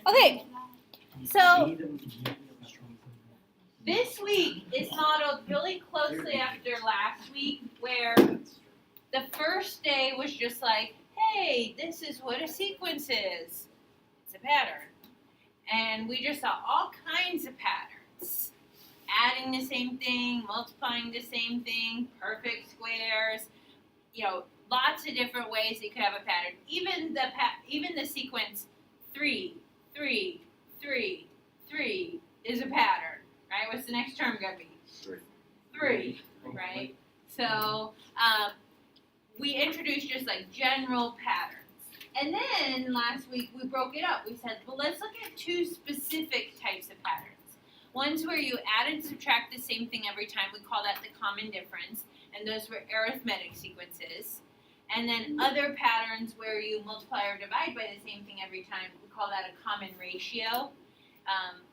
Okay, so this week is modeled really closely after last week, where the first day was just like, hey, this is what a sequence is. It's a pattern. And we just saw all kinds of patterns. Adding the same thing, multiplying the same thing, perfect squares, lots of different ways you could have a pattern. Even the sequence 3, 3, 3, 3 is a pattern, right? What's the next term going to be? 3, right? So we introduced just like general patterns. And then last week we broke it up. We said, well, let's look at 2 specific types of patterns. One's where you add and subtract the same thing every time. We call that the common difference. And those were arithmetic sequences. And then other patterns where you multiply or divide by the same thing every time. We call that a common ratio.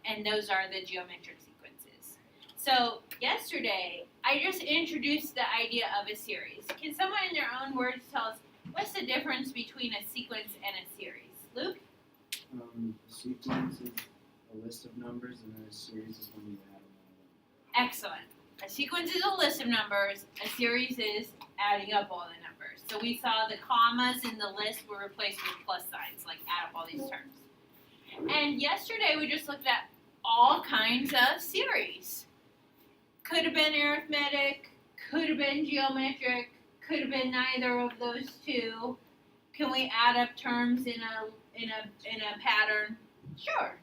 And those are the geometric sequences. So yesterday, I just introduced the idea of a series. Can someone in their own words tell us what's the difference between a sequence and a series? Luke? A sequence is a list of numbers, and then a series is when you add them all up. Excellent. A sequence is a list of numbers. A series is adding up all the numbers. So we saw the commas in the list were replaced with plus signs, like add up all these terms. And yesterday we just looked at all kinds of series. Could have been arithmetic, could have been geometric, could have been neither of those two. Can we add up terms in a pattern? Sure.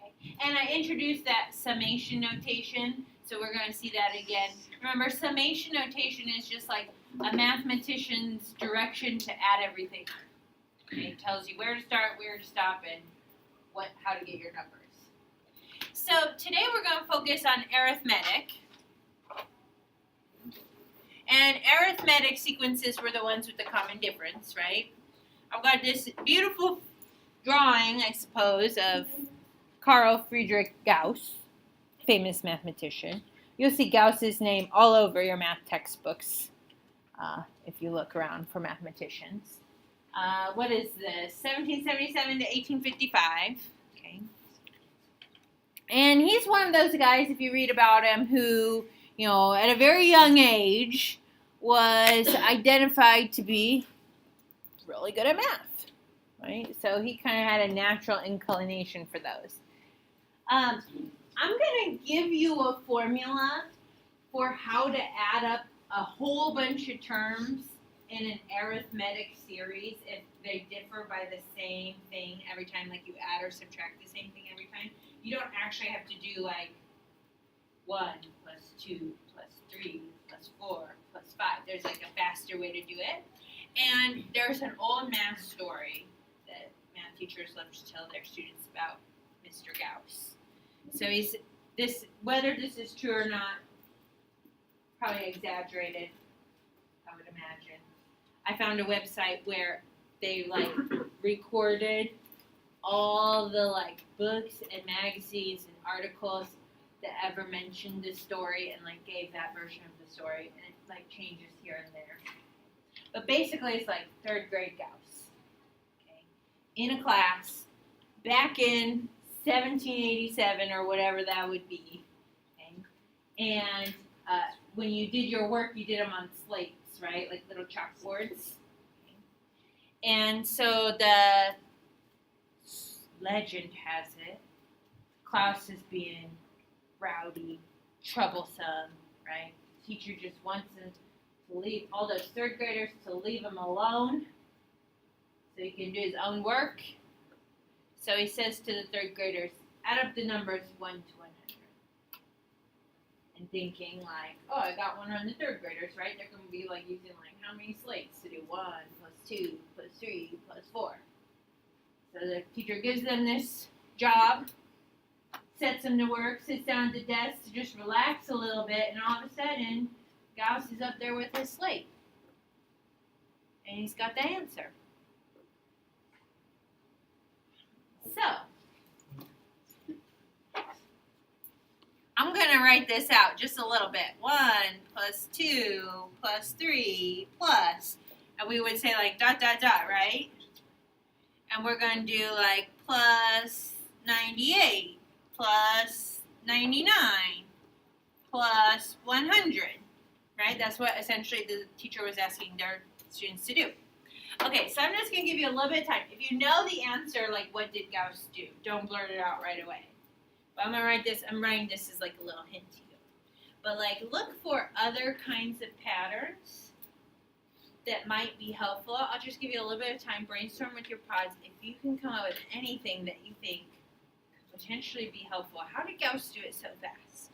Okay. And I introduced that summation notation, so we're going to see that again. Remember, summation notation is just like a mathematician's direction to add everything up. Okay? It tells you where to start, where to stop, and how to get your numbers. So today we're going to focus on arithmetic. And arithmetic sequences were the ones with the common difference, right? I've got this beautiful drawing, I suppose, of Carl Friedrich Gauss, famous mathematician. You'll see Gauss's name all over your math textbooks if you look around for mathematicians. What is this? 1777 to 1855. Okay. And he's one of those guys, if you read about him, who, at a very young age was identified to be really good at math, right? So he kind of had a natural inclination for those. I'm going to give you a formula for how to add up a whole bunch of terms in an arithmetic series if they differ by the same thing every time, like you add or subtract the same thing every time. You don't actually have to do like 1 plus 2 plus 3 plus 4 plus 5. There's like a faster way to do it. And there's an old math story that math teachers love to tell their students about Mr. Gauss. So whether this is true or not, probably exaggerated, I would imagine. I found a website where they recorded all the books and magazines and articles that ever mentioned this story and gave that version of the story, and it changes here and there. But basically it's third grade Gauss. Okay. In a class back in 1787 or whatever that would be. Okay. And when you did your work, you did them on slates, right? Like little chalkboards. Okay. And so the legend has it, Klaus is being rowdy, troublesome, right? Teacher just wants him to leave all those third graders to leave him alone so he can do his own work. So he says to the third graders, add up the numbers 1 to 100. And thinking oh, I got 100 third graders, right? They're going to be using how many slates to do 1 plus 2 plus 3 plus 4. So the teacher gives them this job, sets them to work, sits down at the desk to just relax a little bit, and all of a sudden, Gauss is up there with his slate. And he's got the answer. So, I'm going to write this out just a little bit. 1 plus 2 plus 3 plus And we would say like dot, dot, dot, right? And we're going to do like plus 98, plus 99, plus 100, right? That's what essentially the teacher was asking their students to do. Okay, so I'm just going to give you a little bit of time. If you know the answer, like what did Gauss do? Don't blurt it out right away. But I'm going to write this, I'm writing this as like a little hint to you. But like look for other kinds of patterns that might be helpful. I'll just give you a little bit of time, brainstorm with your pods. If you can come up with anything that you think could potentially be helpful. How did Gauss do it so fast?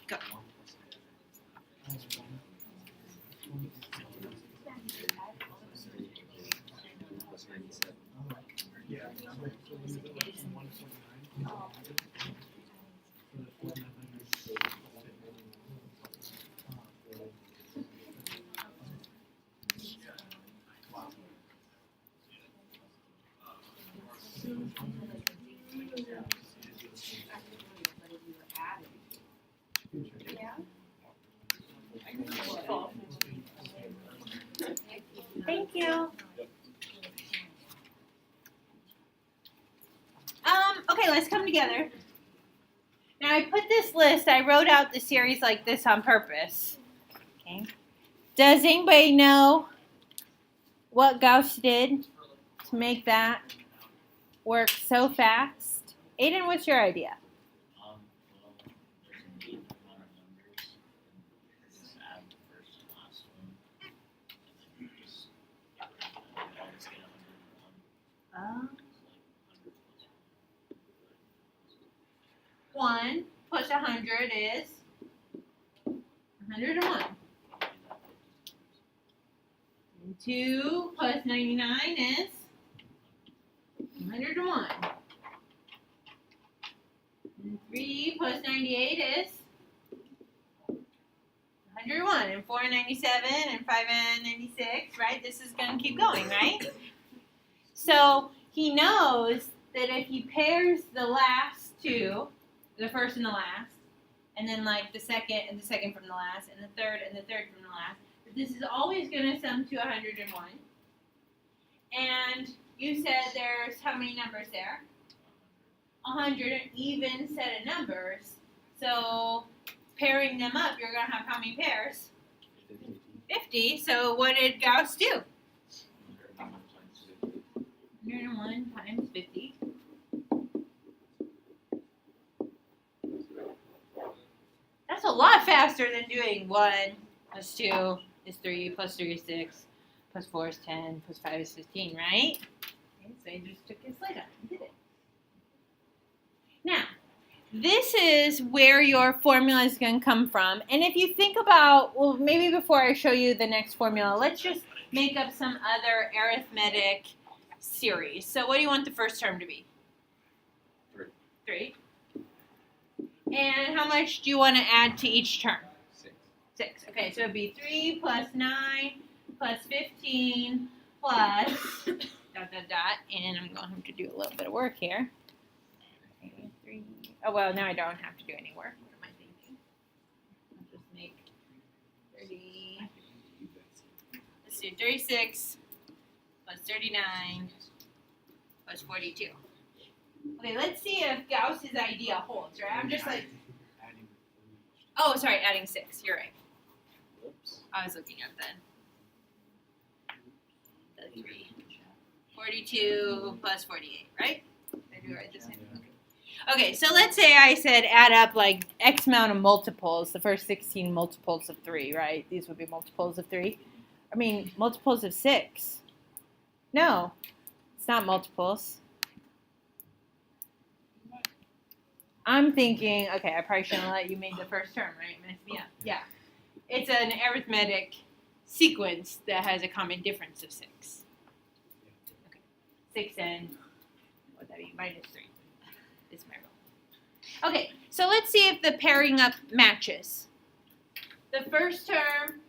Go. Thank you. Okay, let's come together. Now I put this list, I wrote out the series like this on purpose. Okay. Does anybody know what Gauss did to make that work so fast? Aiden, what's your idea? Well, there's an eight amount of numbers, and just add the first and last one, and then just get rid of them. I always get 101. 1 plus 100 is 101. And 2 plus 99 is 101. And 3 plus 98 is 101. And 4 and 97 and 5 and 96, right? This is going to keep going, right? So he knows that if he pairs the last two, the first and the last, and then like the second and the second from the last, and the third from the last, but this is always going to sum to 101. And you said there's how many numbers there? 100, an even set of numbers. So pairing them up, you're going to have how many pairs? 50. So what did Gauss do? 101 times 50. That's a lot faster than doing 1 plus 2 is 3, plus 3 is 6, plus 4 is 10, plus 5 is 15, right? Okay, so he just took his slide out and did it. Now, this is where your formula is going to come from. And if you think about, well, maybe before I show you the next formula, let's just make up some other arithmetic series. So what do you want the first term to be? 3. 3. And how much do you want to add to each term? 6. 6. Okay, so it would be 3 plus 9 plus 15 plus dot, dot, dot. And I'm going to have to do a little bit of work here. 3. Oh, well, now I don't have to do any work. What am I thinking? I'll just make 30. Let's do 36 plus 39 plus 42. Okay, let's see if Gauss's idea holds, right? I'm just like, oh, sorry, adding 6. You're right. Whoops. I was looking at the 3. 42 plus 48, right? Did I do it right this time? Okay, so let's say I said add up like X amount of multiples, the first 16 multiples of 3, right? These would be multiples of 3. I mean, multiples of 6. No, it's not multiples. I'm thinking, okay, I probably shouldn't have let you make the first term, right? Mess me up. Yeah. It's an arithmetic sequence that has a common difference of 6. Okay. 6 and, what would that be? Minus 3 is my rule. Okay, so let's see if the pairing up matches. The first term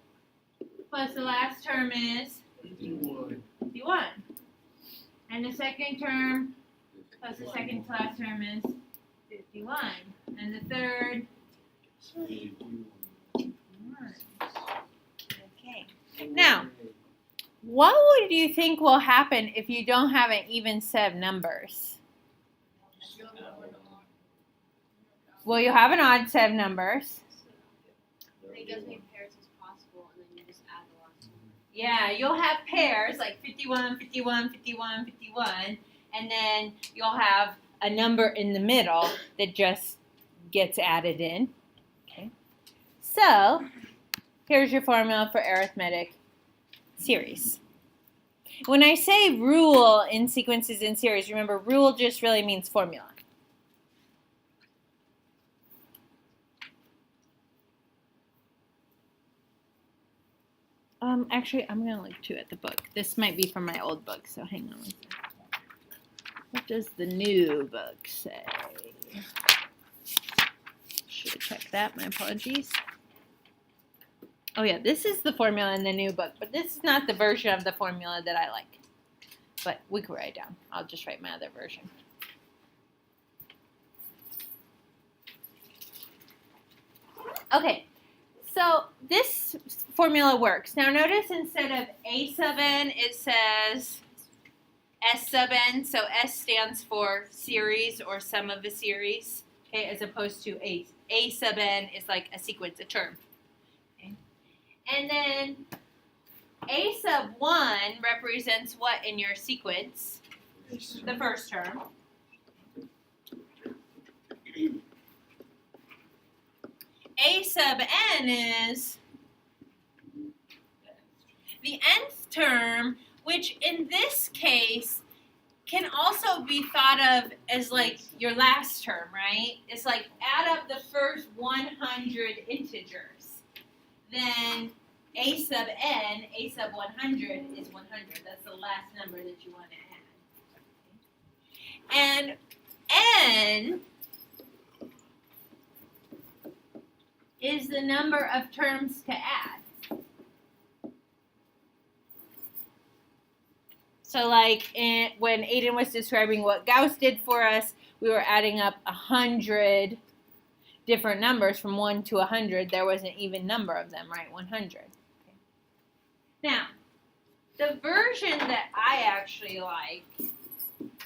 plus the last term is 51. And the second term plus the second to last term is 51. And the third, 51. Okay. Now, what would you think will happen if you don't have an even set of numbers? Well, you have an odd set of numbers. Make as many pairs as possible, and then you just add the last one. Yeah, you'll have pairs like 51, 51, 51, 51, and then you'll have a number in the middle that just gets added in. Okay. So, here's your formula for arithmetic series. When I say rule in sequences in series, remember rule just really means formula. Actually, I'm going to look too at the book. This might be from my old book, so hang on one second. What does the new book say? Should have checked that. My apologies. Oh, yeah, this is the formula in the new book, but this is not the version of the formula that I like. But we can write it down. I'll just write my other version. Okay. So this formula works. Now notice instead of A sub n, it says S sub n. So S stands for series or sum of a series, okay, as opposed to A sub n is like a sequence, a term. Okay. And then A sub 1 represents what in your sequence? The first term. A sub n is the nth term, which in this case can also be thought of as like your last term, right? It's like add up the first 100 integers. Then A sub n, A sub 100 is 100. That's the last number that you want to add. And n is the number of terms to add. So like when Aiden was describing what Gauss did for us, we were adding up 100 different numbers from 1 to 100. There was an even number of them, right? 100. Okay. Now, the version that I actually like,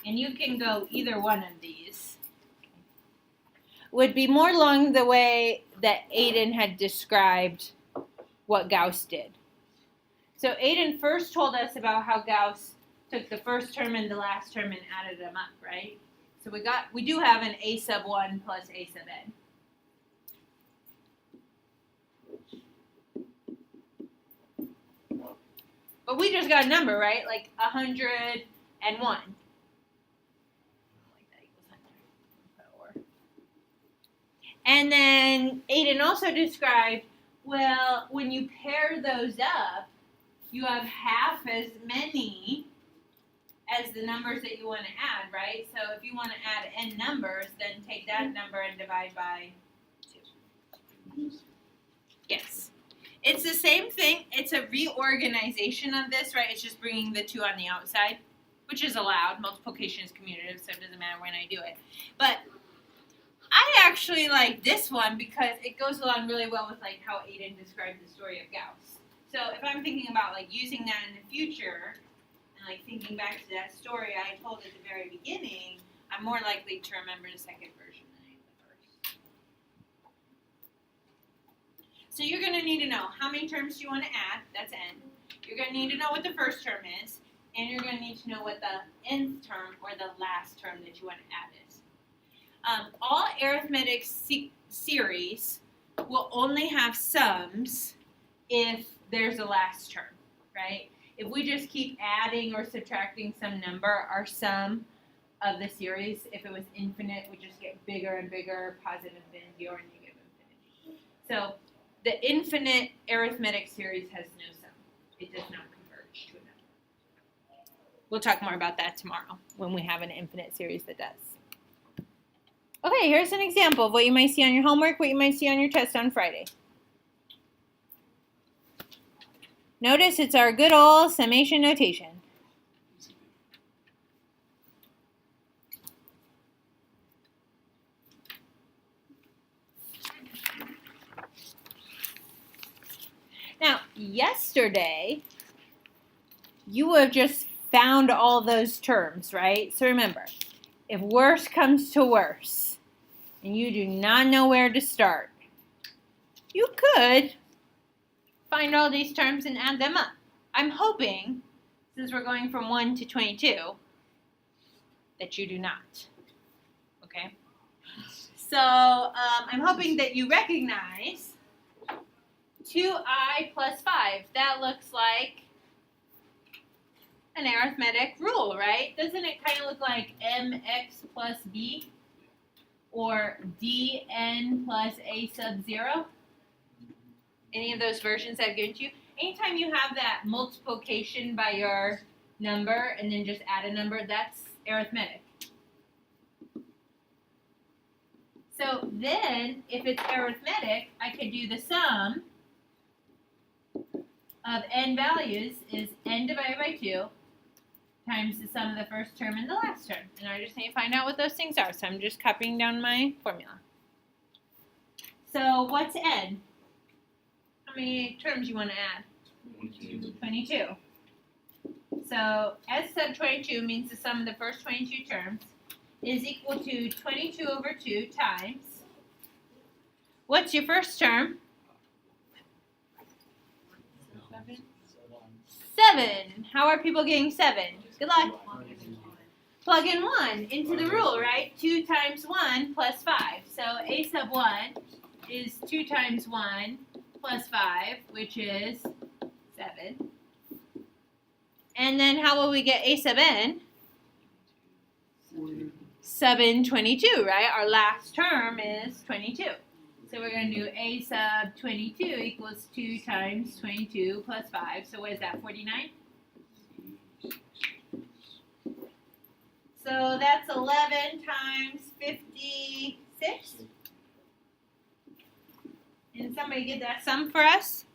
and you can go either one of these, would be more along the way that Aiden had described what Gauss did. So Aiden first told us about how Gauss took the first term and the last term and added them up, right? So we do have an A sub 1 plus A sub n. But we just got a number, right? Like 101. And then Aiden also described, well, when you pair those up, you have half as many as the numbers that you want to add, right? So if you want to add n numbers, then take that number and divide by 2. Yes. It's the same thing. It's a reorganization of this, right? It's just bringing the 2 on the outside, which is allowed. Multiplication is commutative, so it doesn't matter when I do it. But I actually like this one because it goes along really well with like how Aiden described the story of Gauss. So if I'm thinking about like using that in the future and like thinking back to that story I told at the very beginning, I'm more likely to remember the second version than I am the first. So you're going to need to know how many terms do you want to add, that's n. You're going to need to know what the first term is, and you're going to need to know what the nth term or the last term that you want to add is. All arithmetic series will only have sums if there's a last term, right? If we just keep adding or subtracting some number, our sum of the series, if it was infinite, would just get bigger and bigger, positive infinity or negative infinity. So the infinite arithmetic series has no sum. It does not converge to a number. We'll talk more about that tomorrow when we have an infinite series that does. Okay, here's an example of what you might see on your homework, what you might see on your test on Friday. Notice it's our good old summation notation. Now, yesterday, you would have just found all those terms, right? So remember, if worse comes to worse, and you do not know where to start, you could find all these terms and add them up. I'm hoping, since we're going from 1 to 22, that you do not. Okay? So I'm hoping that you recognize 2i plus 5. That looks like an arithmetic rule, right? Doesn't it kind of look like mx plus b? Or dn plus a sub 0? Any of those versions I've given to you? Anytime you have that multiplication by your number and then just add a number, that's arithmetic. So then, if it's arithmetic, I could do the sum of n values is n divided by 2 times the sum of the first term and the last term. And I just need to find out what those things are. So I'm just copying down my formula. So what's n? How many terms you want to add? 22. So S sub 22 means the sum of the first 22 terms is equal to 22 over 2 times. What's your first term? 7. How are people getting 7? Good luck. Plug in 1 into the rule, right? 2 times 1 plus 5. So a sub 1 is 2 times 1 plus 5, which is 7. And then how will we get a sub n? 722, right? Our last term is 22. So we're going to do a sub 22 equals 2 times 22 plus 5. So what is that, 49? So that's 11 times 56. Can somebody get that sum for us?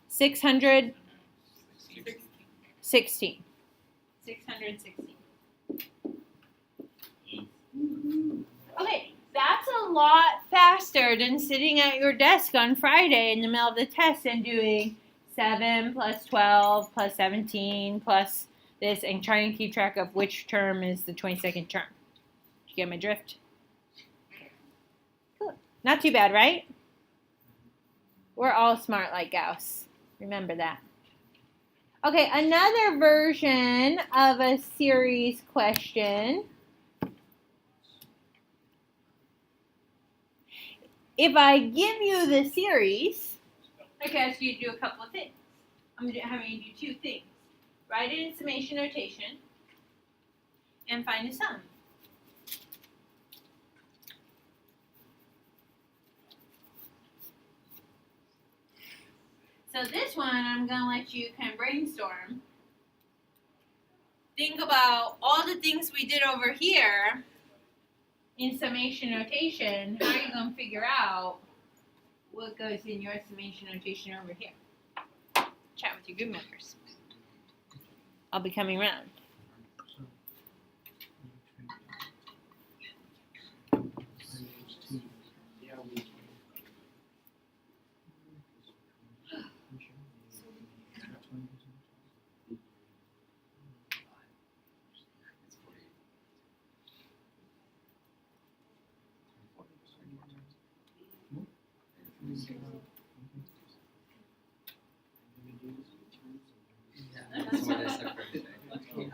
616. 616. Okay, that's a lot faster than sitting at your desk on Friday in the middle of the test and doing 7 plus 12 plus 17 plus this and trying to keep track of which term is the 22nd term. Did you get my drift? Cool. Not too bad, right? We're all smart like Gauss. Remember that. Okay, another version of a series question. If I give you the series, I can ask you to do a couple of things. I'm having you do 2 things. Write it in summation notation and find the sum. So this one, I'm going to let you kind of brainstorm. Think about all the things we did over here in summation notation. How are you going to figure out what goes in your summation notation over here? Chat with your group members. I'll be coming around.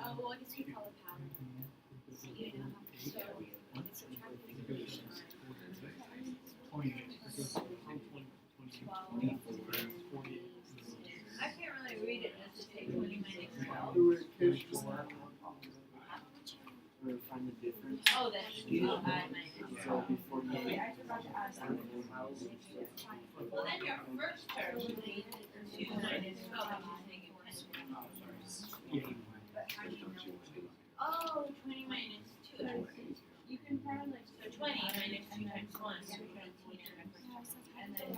Oh, well, I guess we call it pattern. So you know how so it's subtracting the I can't really read it. Let's just take 20 minus 12. Find the difference. Oh, that's I minus. So before you Well, then your first term would be 2 minus 12, which is negative 10. Oh, 20 minus 2. You can probably, so 20 minus 2 times 1. And then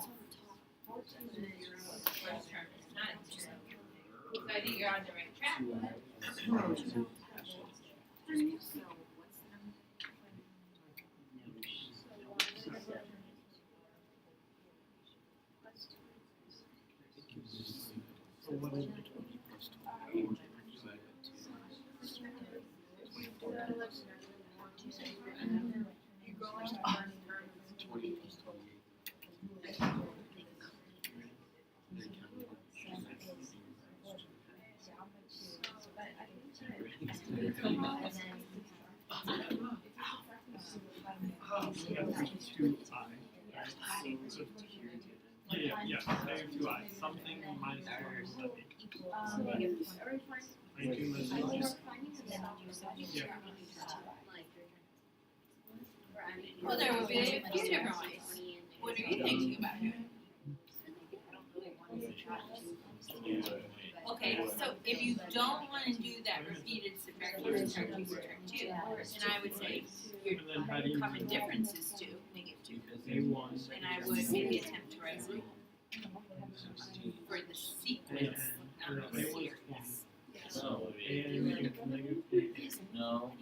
your first term is not 0. So I think you're on the right track. So what is it? Yeah, negative 2I. Something minus 22 minus yeah. Well, there would be a few different ways. What are you thinking about doing? Okay, so if you don't want to do that repeated subtraction, subtract 2, then I would say your And then how do you common difference is 2, -2. A1 And I would maybe attempt to write rule for the sequence, not the series. So, and negative 20. no,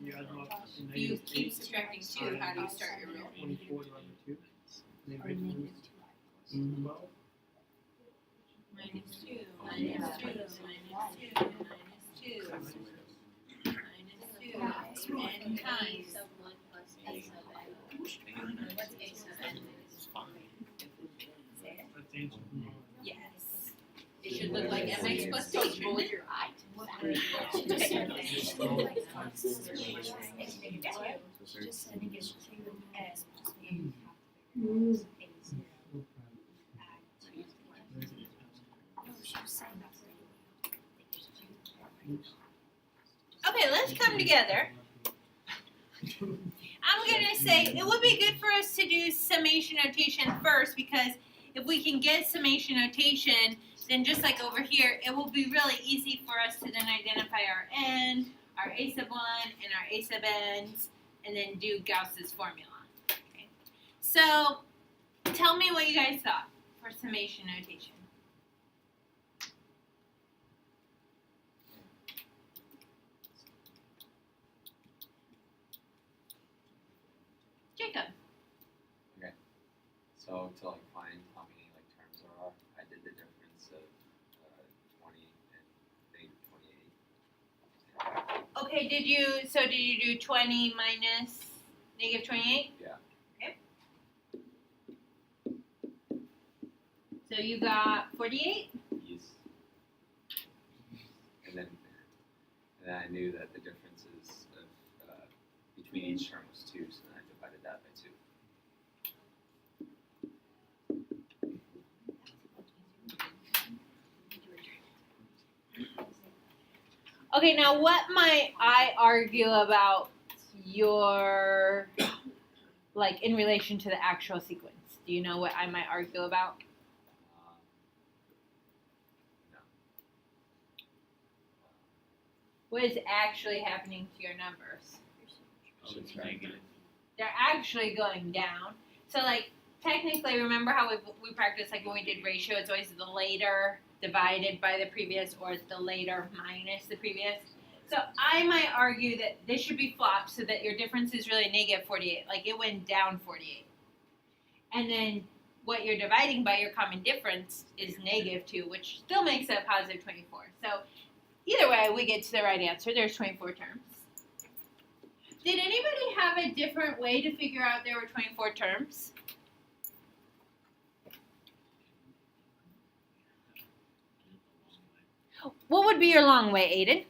You add them up to If you negative keep 8. subtracting 2, how do you start your rule? 24 divided by 2. Negative 12. -2, -2, -2, -2, -2, n times. A sub 1 plus a sub n. What's a sub n? That's ancient. Yes. It should look like mx plus 2, shouldn't it? Okay, let's come together. I'm going to say it would be good for us to do summation notation first, because if we can get summation notation, then just like over here, it will be really easy for us to then identify our n, our a sub 1, and our a sub n's, and then do Gauss's formula. Okay. So tell me what you guys thought for summation notation. Jacob. So to like find how many like terms there are, I did the difference of 20 and -28. Okay, did you do 20 minus -28? Yeah. Okay. So you got 48? Yes. And then I knew that the differences of between each term was 2, so then I divided that by 2. Okay, now what might I argue about your, like, in relation to the actual sequence? Do you know what I might argue about? No. What is actually happening to your numbers? oh, it's negative. They're actually going down. So, like, technically, remember how we practiced, like, when we did ratio, it's always the later divided by the previous, or it's the later minus the previous. So I might argue that this should be flopped so that your difference is really -48, like it went down 48. And then what you're dividing by your common difference is -2, which still makes that positive 24. So either way, we get to the right answer. There's 24 terms. Did anybody have a different way to figure out there were 24 terms? What would be your long way, Aiden?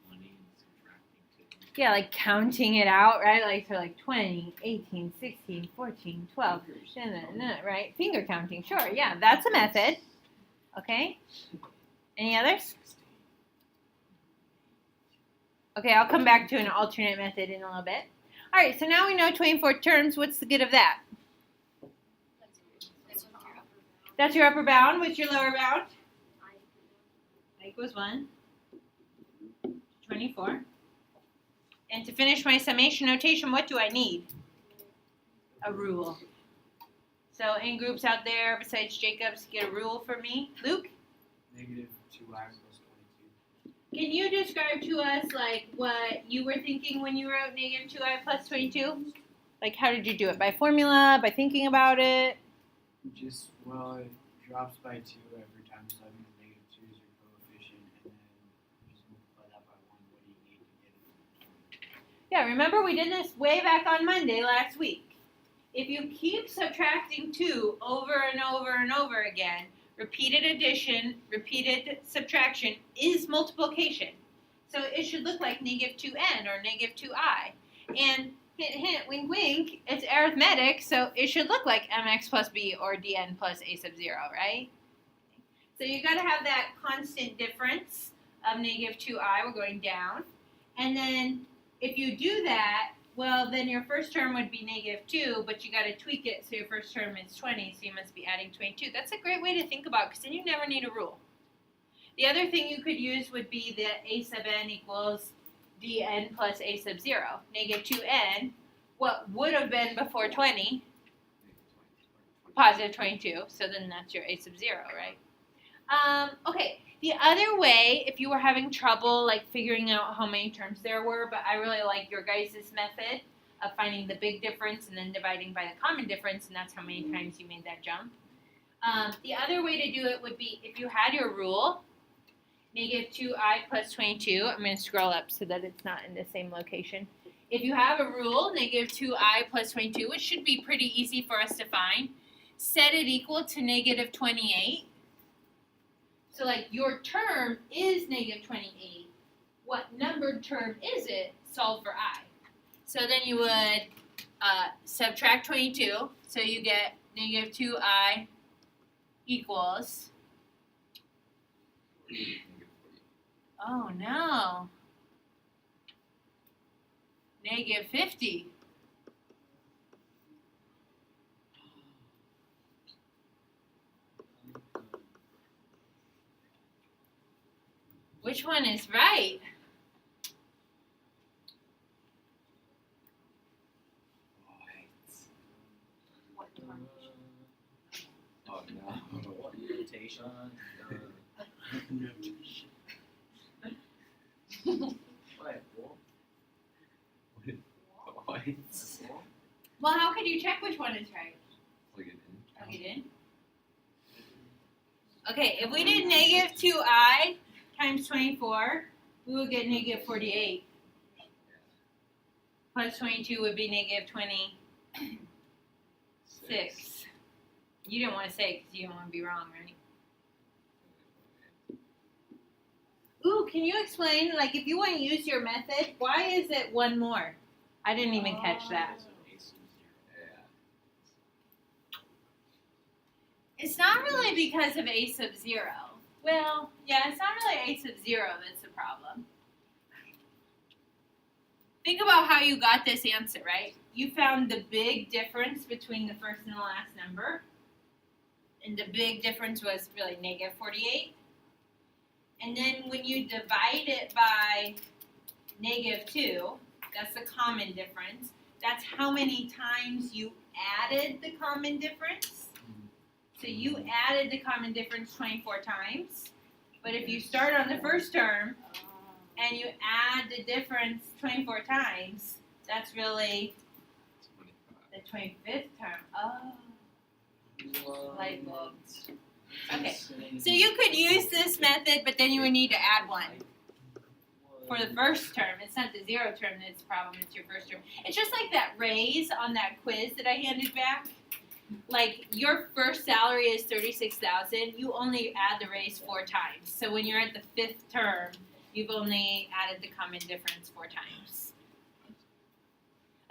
20 and subtracting 2. Yeah, like counting it out, right? Like, so like 20, 18, 16, 14, 12, right? Finger counting, sure, yeah, that's a method. Okay? Any others? Okay, I'll come back to an alternate method in a little bit. All right, so now we know 24 terms. What's the good of that? That's your upper bound. What's your lower bound? I equals 1. 24. And to finish my summation notation, what do I need? A rule. So in groups out there, besides Jacob's, get a rule for me. Luke? -2i plus 22. Can you describe to us like what you were thinking when you wrote -2i plus 22? Like, how did you do it? By formula? By thinking about it? Just, well, it drops by 2 every time, so that means negative 2 is your coefficient, and then just multiply that by 1. What do you need to get it? Yeah, remember we did this way back on Monday last week. If you keep subtracting 2 over and over and over again, repeated addition, repeated subtraction is multiplication. So it should look like negative 2n or negative 2i. And hint, hint, wink, wink, it's arithmetic, so it should look like mx plus b or dn plus a sub 0, right? So you got to have that constant difference of negative 2i. We're going down. And then if you do that, well, then your first term would be negative 2, but you got to tweak it so your first term is 20, so you must be adding 22. That's a great way to think about because then you never need a rule. The other thing you could use would be that a sub n equals dn plus a sub 0. Negative 2n, what would have been before 20, positive 22, so then that's your a sub 0, right? Okay. The other way, if you were having trouble like figuring out how many terms there were, but I really like your guys' method of finding the big difference and then dividing by the common difference, and that's how many times you made that jump. The other way to do it would be if you had your rule, negative 2i plus 22. I'm going to scroll up so that it's not in the same location. If you have a rule, negative 2i plus 22, which should be pretty easy for us to find, set it equal to negative 28. So, like, your term is negative 28. What numbered term is it? Solve for I. So then you would subtract 22. So you get negative 2i equals, oh no, negative 50. Which one is right? Oh no. What notation? What? What? Well, how could you check which one is right? Plug it in. Plug it in. Okay, if we did negative 2i times 24, we would get negative 48. Plus 22 would be negative 26. You didn't want to say it because you didn't want to be wrong, right? Ooh, can you explain, like, if you want to use your method, why is it one more? I didn't even catch that. Yeah. It's not really because of a sub 0. Well, yeah, it's not really a sub 0 that's the problem. Think about how you got this answer, right? You found the big difference between the first and the last number. And the big difference was really negative 48. And then when you divide it by negative 2, that's the common difference. That's how many times you added the common difference. So you added the common difference 24 times. But if you start on the first term and you add the difference 24 times, that's really the 25th term. Oh, light bulbs. Okay, so you could use this method, but then you would need to add 1 for the first term. It's not the 0 term that's the problem, it's your first term. It's just like that raise on that quiz that I handed back. Like, your first salary is $36,000. You only add the raise 4 times. So when you're at the 5th term, you've only added the common difference 4 times.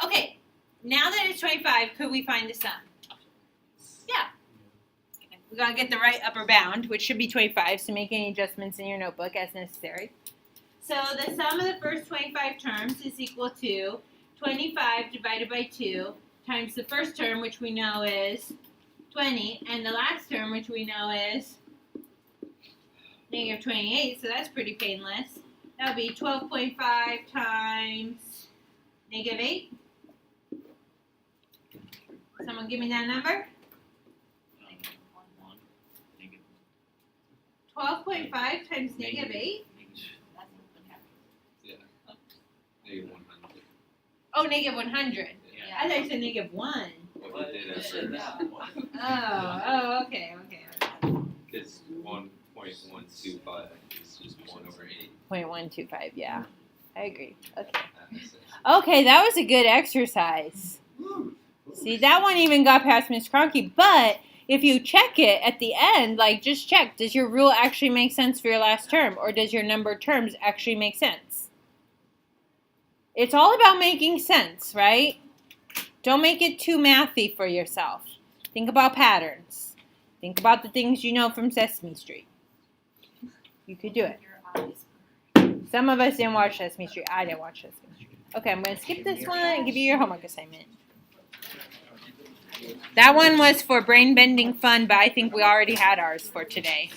Okay, now that it's 25, could we find the sum? Yeah. We gotta get the right upper bound, which should be 25, so make any adjustments in your notebook as necessary. So the sum of the first 25 terms is equal to 25 divided by 2 times the first term, which we know is 20, and the last term, which we know is negative 28, so that's pretty painless. That would be 12.5 times negative 8. Someone give me that number. 12.5 times negative 8? Yeah. Negative 100. Oh, negative 100. Yeah. I thought you said negative 1. Well, he did at first. Okay. Because 1.125 is just 1 over 8. 0.125, yeah. I agree. Okay. That makes sense. Okay, that was a good exercise. See, that one even got past Miss Cronky, but if you check it at the end, like just check, does your rule actually make sense for your last term, or does your number of terms actually make sense? It's all about making sense, right? Don't make it too mathy for yourself. Think about patterns. Think about the things you know from Sesame Street. You could do it. Some of us didn't watch Sesame Street. I didn't watch Sesame Street. Okay, I'm going to skip this one and give you your homework assignment. That one was for brain bending fun, but I think we already had ours for today.